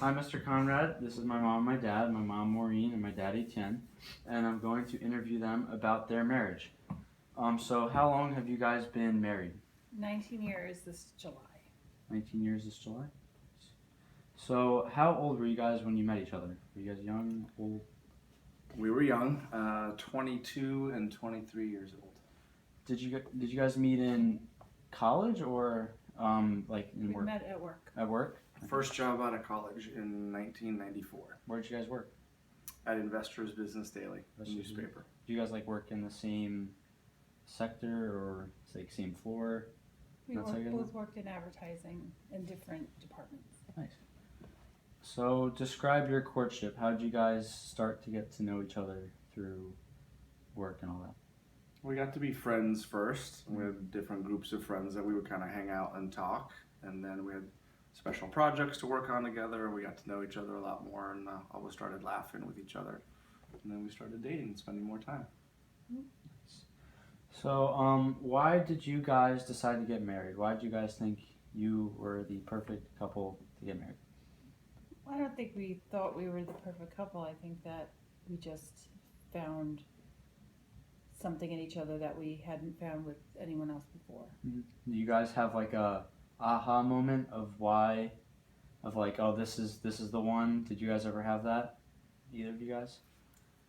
Hi, Mr. Conrad. This is my mom and my dad, my mom Maureen and my dad Etienne, and I'm going to interview them about their marriage. So how long have you guys been married? 19 years this July. 19 years this July. So how old were you guys when you met each other? Were you guys young, old? We were young, 22 and 23 years old. Did you guys meet in college or like in We work? met at work. At work? First job out of college in 1994 Where did you guys work? at Investors Business Daily, a newspaper. Do you guys like work in the same sector or like same floor? We That's how you both worked in advertising in different departments. Nice. So describe your courtship. How did you guys start to get to know each other through work and all that? We got to be friends first. We had different groups of friends that we would kind of hang out and talk, and then we had special projects to work on together. We got to know each other a lot more, and always started laughing with each other. And then we started dating and spending more time. So why did you guys decide to get married? Why did you guys think you were the perfect couple to get married? I don't think we thought we were the perfect couple. I think that we just found something in each other that we hadn't found with anyone else before. Do you guys have like a aha moment of why, of like, oh, this is the one? Did you guys ever have that? Either of you guys?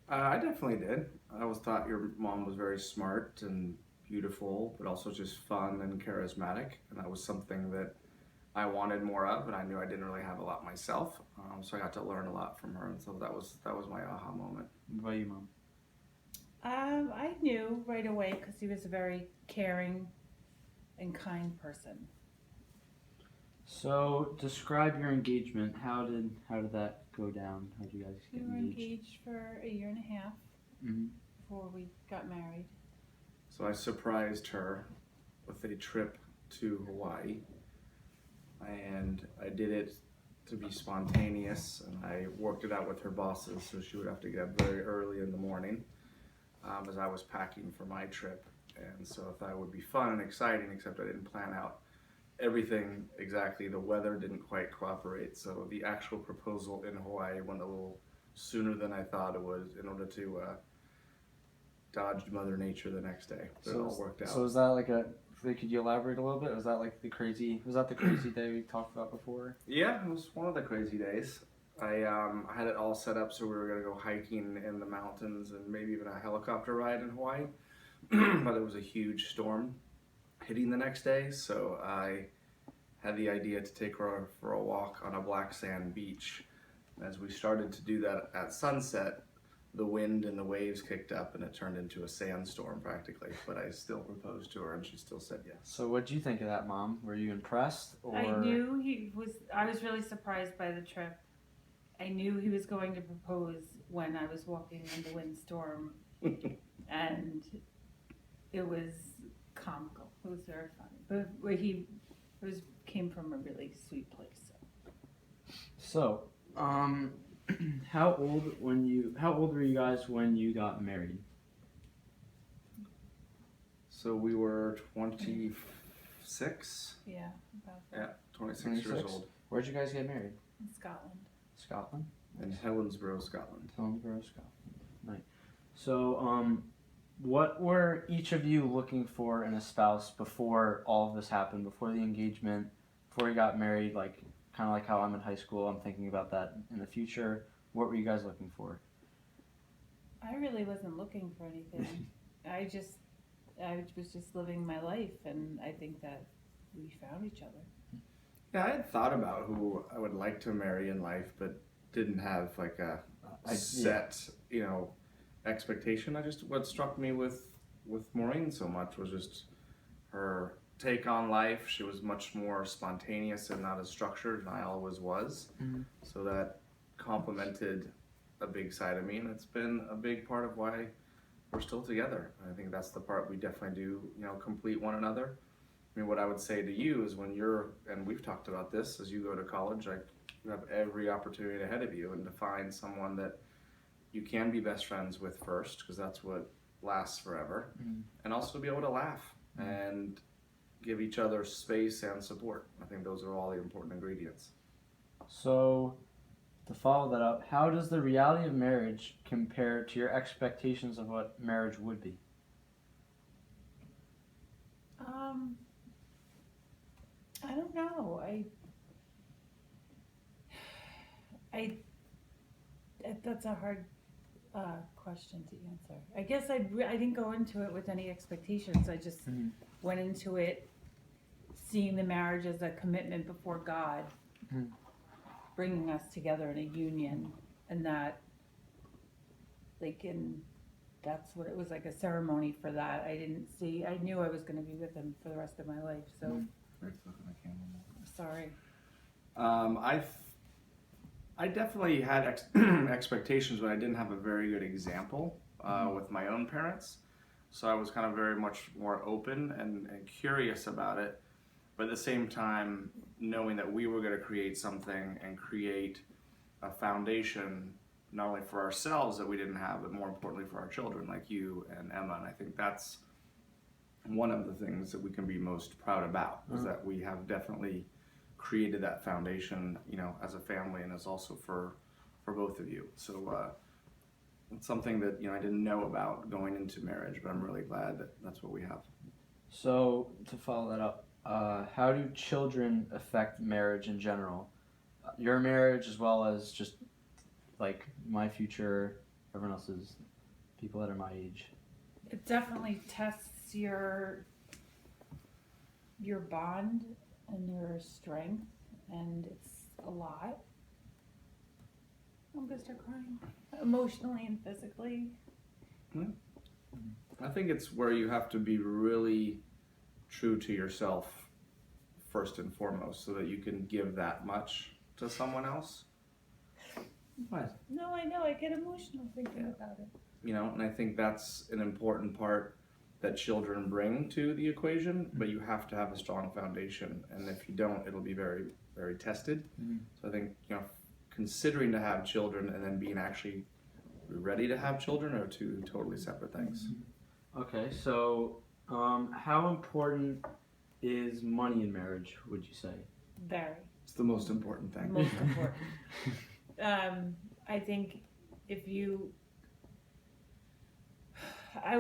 I definitely did. I always thought your mom was very smart and beautiful, but also just fun and charismatic, and that was something that I wanted more of, and I knew I didn't really have a lot myself. So I got to learn a lot from her, and so that was my aha moment. What about you, Mom? I knew right away because he was a very caring and kind person. So describe your engagement. How did that go down? How did you guys We get were engaged? engaged for a year and a half Mhm. before we got married. So I surprised her with a trip to Hawaii, and I did it to be spontaneous, and I worked it out with her bosses, so she would have to get up very early in the morning as I was packing for my trip. And so I thought it would be fun and exciting, except I didn't plan out everything exactly. The weather didn't quite cooperate, so the actual proposal in Hawaii went a little sooner than I thought it would in order to dodge Mother Nature the next day. But it all worked out. So is that like could you elaborate a little bit? Was that the crazy day we talked about before? Yeah, it was one of the crazy days. I had it all set up so we were going to go hiking in the mountains and maybe even a helicopter ride in Hawaii. But it was a huge storm hitting the next day, so I had the idea to take her for a walk on a black sand beach. As we started to do that at sunset, the wind and the waves kicked up and it turned into a sandstorm practically, but I still proposed to her and she still said yes. So what did you think of that, Mom? Were you impressed? Or I knew I was really surprised by the trip. I knew he was going to propose when I was walking in the windstorm, and it was comical. It was very funny, but came from a really sweet place. So, how old were you guys when you got married? So we were 26? Yeah, about that. Yeah, 26 years 26? old. Where'd you guys get married? In Scotland. Scotland? In Helensburgh, Scotland. Helensburgh, Scotland. Nice. So, what were each of you looking for in a spouse before all of this happened, before the engagement, before you got married, like kind of like how I'm in high school, I'm thinking about that in the future. What were you guys looking for? I really wasn't looking for anything. I was just living my life, and I think that we found each other. Yeah, I had thought about who I would like to marry in life, but didn't have like a set, expectation. What struck me with Maureen so much was just her take on life. She was much more spontaneous and not as structured, and I always was. Mm-hmm. So that complemented a big side of me, and it's been a big part of why we're still together. I think that's the part we definitely do, complete one another. I mean, what I would say to you is and we've talked about this, as you go to college, you have every opportunity ahead of you, and to find someone that you can be best friends with first, because that's what lasts forever, and also be able to laugh and give each other space and support. I think those are all the important ingredients. So, To follow that up, how does the reality of marriage compare to your expectations of what marriage would be? I don't know. That's a hard question to answer. I guess I didn't go into it with any expectations. I just went into it seeing the marriage as a commitment before God, bringing us together in a union, and that, that's what it was, like a ceremony for that. I knew I was going to be with him for the rest of my life. So, sorry. I definitely had expectations, but I didn't have a very good example with my own parents. So I was kind of very much more open and curious about it. But at the same time, knowing that we were going to create something and create a foundation, not only for ourselves that we didn't have, but more importantly for our children, like you and Emma. And I think that's one of the things that we can be most proud about, is that we have definitely created that foundation, as a family, and as also for both of you. So it's something that I didn't know about going into marriage, but I'm really glad that that's what we have. So to follow that up, how do children affect marriage in general? Your marriage, as well as just like my future, everyone else's, people that are my age. It definitely tests your bond and your strength, and it's a lot. I'm gonna start crying, emotionally and physically. I think it's where you have to be really true to yourself first and foremost, so that you can give that much to someone else. What? No, I know, I get emotional thinking about it. And I think that's an important part that children bring to the equation, but you have to have a strong foundation, and if you don't, it'll be very, very tested. So I think, considering to have children and then being actually ready to have children are two totally separate things. Okay, so how important is money in marriage, would you say? Very. It's the most important thing. Most important. I think if you, I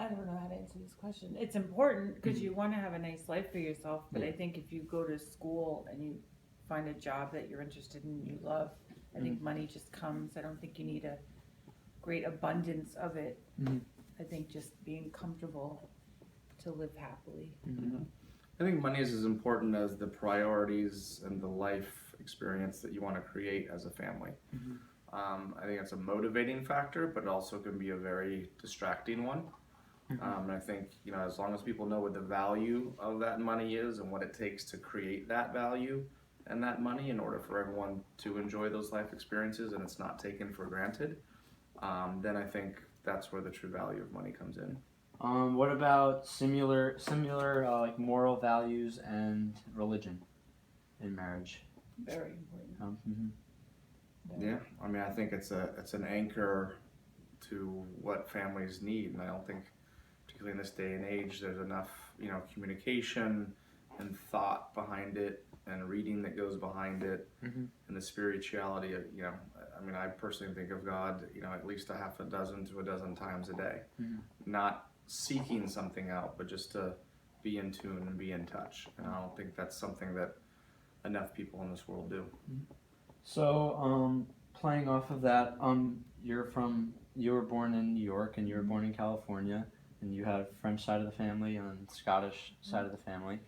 don't know how to answer this question. It's important because you want to have a nice life for yourself, but I think if you go to school and you find a job that you're interested in and you love, I think money just comes. I don't think you need a great abundance of it. I think just being comfortable to live happily. I think money is as important as the priorities and the life experience that you want to create as a family. I think it's a motivating factor, but it also can be a very distracting one. And I think, as long as people know what the value of that money is and what it takes to create that value and that money in order for everyone to enjoy those life experiences and it's not taken for granted, then I think that's where the true value of money comes in. What about similar like moral values and religion in marriage? Very important. Yeah, I think it's an anchor to what families need, and I don't think, particularly in this day and age, there's enough communication and thought behind it, and reading that goes behind it, and the spirituality of I personally think of God at least a half a dozen to a dozen times a day, not seeking something out, but just to be in tune and be in touch. And I don't think that's something that enough people in this world do. So, playing off of that, you were born in New York and you were born in California, and you have French side of the family and Scottish side of the family.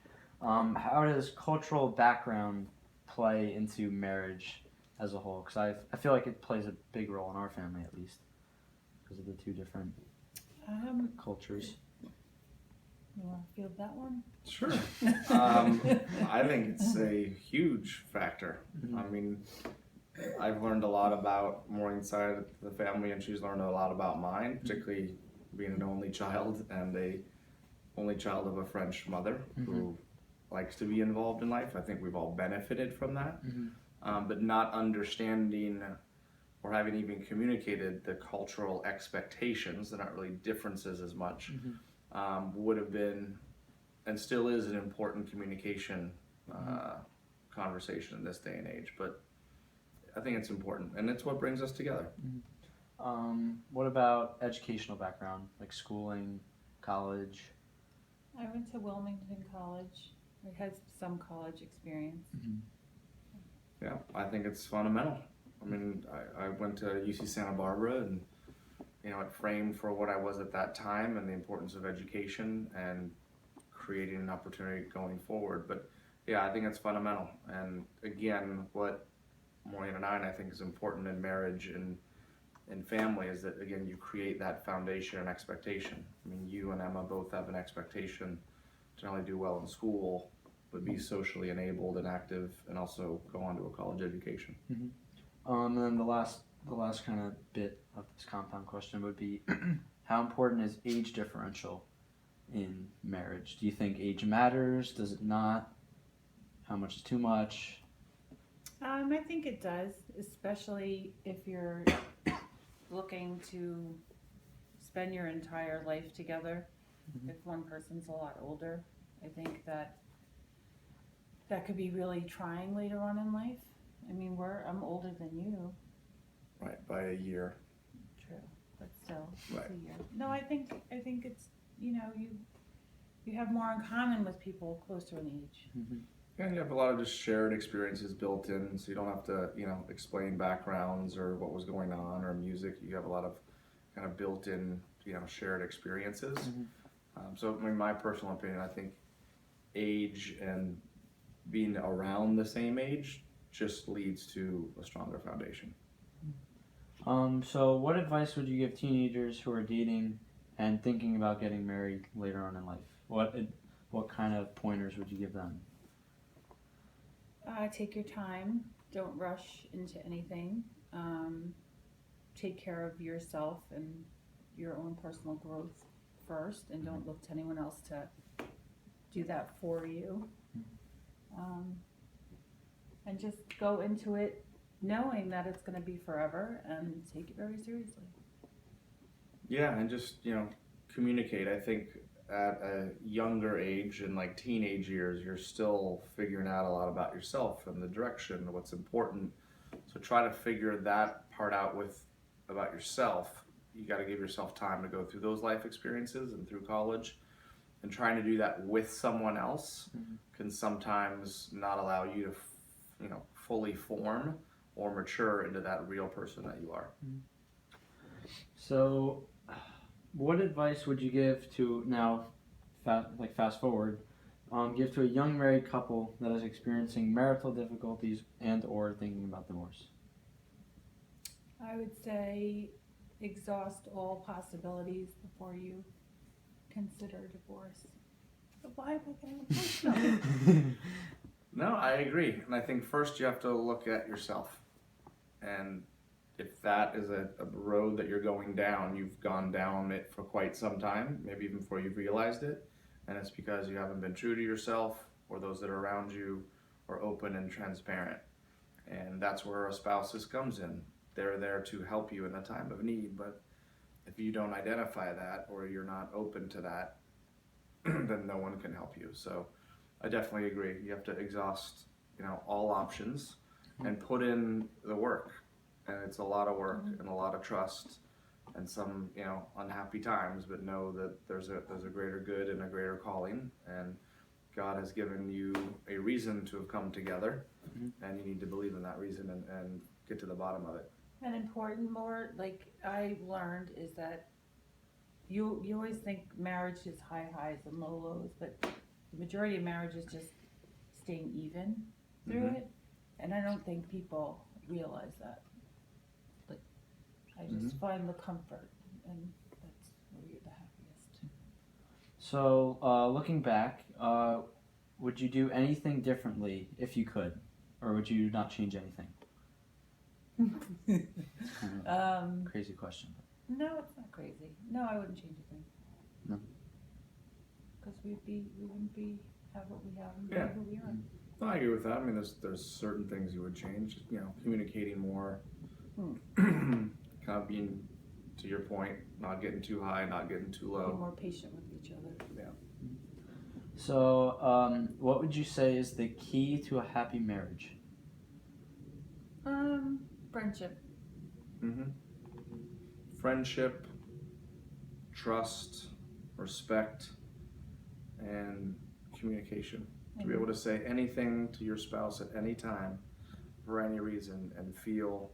How does cultural background play into marriage as a whole? Because I feel like it plays a big role in our family, at least, because of the two different cultures. You want to field that one? Sure. I think it's a huge factor. I've learned a lot about Maureen's side of the family, and she's learned a lot about mine, particularly being an only child and a only child of a French mother who likes to be involved in life. I think we've all benefited from that, but not understanding or having even communicated the cultural expectations, they're not really differences as much, would have been and still is an important communication conversation in this day and age, but I think it's important, and it's what brings us together. What about educational background, like schooling, college? I went to Wilmington College. I had some college experience. Yeah, I think it's fundamental. I mean, I went to UC Santa Barbara, and it framed for what I was at that time and the importance of education and creating an opportunity going forward. But yeah, I think it's fundamental. And again, what Maureen and I think is important in marriage and family is that, again, you create that foundation and expectation. I mean, you and Emma both have an expectation to not only do well in school, but be socially enabled and active, and also go on to a college education. And then the last kind of bit of this compound question would be, how important is age differential in marriage? Do you think age matters? Does it not? How much is too much? I think it does, especially if you're looking to spend your entire life together. If one person's a lot older, I think that could be really trying later on in life. I mean, I'm older than you. Right, by a year. True, but still, Right. it's a year. No, I think it's, you have more in common with people closer in age. And you have a lot of just shared experiences built in, so you don't have to, explain backgrounds or what was going on or music. You have a lot of kind of built-in, shared experiences. So, in my personal opinion, I think age and being around the same age just leads to a stronger foundation. So what advice would you give teenagers who are dating and thinking about getting married later on in life? What kind of pointers would you give them? Take your time. Don't rush into anything. Take care of yourself and your own personal growth first, and don't look to anyone else to do that for you. And just go into it knowing that it's going to be forever, and take it very seriously. Yeah, and just, communicate. I think at a younger age, in like teenage years, you're still figuring out a lot about yourself and the direction, what's important. So try to figure that part out about yourself. You got to give yourself time to go through those life experiences and through college. And trying to do that with someone else can sometimes not allow you to, fully form or mature into that real person that you are. So, what advice would you give to now, fast forward, give to a young married couple that is experiencing marital difficulties and/or thinking about divorce? I would say exhaust all possibilities before you consider divorce. But why am I getting emotional? No, I agree. And I think first you have to look at yourself. And if that is a road that you're going down, you've gone down it for quite some time, maybe even before you've realized it. And it's because you haven't been true to yourself or those that are around you, or open and transparent. And that's where a spouse comes in. They're there to help you in the time of need. But if you don't identify that, or you're not open to that, then no one can help you. So I definitely agree. You have to exhaust, all options and put in the work. And it's a lot of work and a lot of trust and some, unhappy times, but know that there's a greater good and a greater calling, and God has given you a reason to have come together, and you need to believe in that reason and get to the bottom of it. And important, more like I learned, is that you always think marriage is high highs and low lows, but the majority of marriage is just staying even through it. And I don't think people realize that. Like, I just find the comfort, and that's where you're the happiest. So, looking back, would you do anything differently if you could, or would you not change anything? Crazy question. No, it's not crazy. No, I wouldn't change a thing. No. Because we wouldn't have what we have and be who we are. No, I agree with that. I mean, there's certain things you would change. Communicating more, kind of being, to your point, not getting too high, not getting too Be low. more patient with each other. Yeah. So, what would you say is the key to a happy marriage? Friendship. Mm-hmm. Friendship, trust, respect, and communication. To be able to say anything to your spouse at any time for any reason and feel,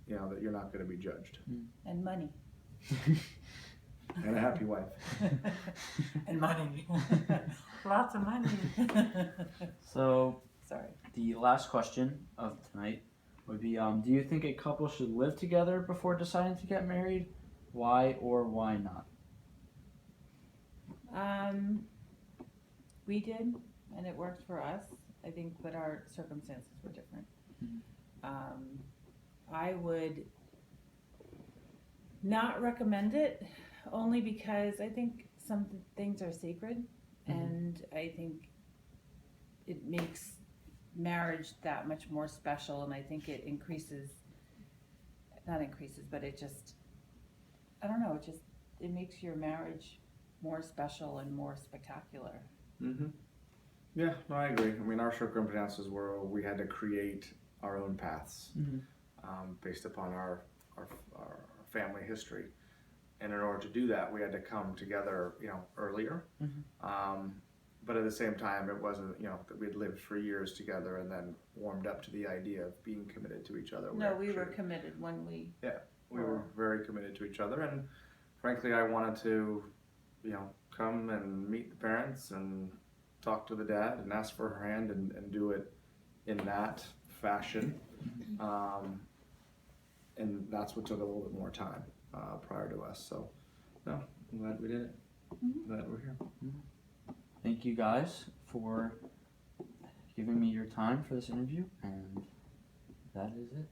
that you're not going to be judged. And money. And a happy wife. And money. Lots of money. So, Sorry. the last question of tonight would be, do you think a couple should live together before deciding to get married? Why or why not? We did, and it worked for us. I think, but our circumstances were different. I would not recommend it, only because I think some things are sacred, and I think it makes marriage that much more special, and I think it but it just, I don't know, it makes your marriage more special and more spectacular. Mm-hmm. Yeah, no, I agree. I mean, our circumstances were we had to create our own paths based upon our family history. And in order to do that, we had to come together, earlier. But at the same time, it wasn't, that we'd lived for years together and then warmed up to the idea of being committed to each other. No, we were committed when we... Yeah, we were very committed to each other. And frankly, I wanted to, come and meet the parents and talk to the dad and ask for her hand and do it in that fashion. And that's what took a little bit more time prior to us. So, no, I'm glad we did it. Glad we're here. Thank you guys for giving me your time for this interview, and that is it.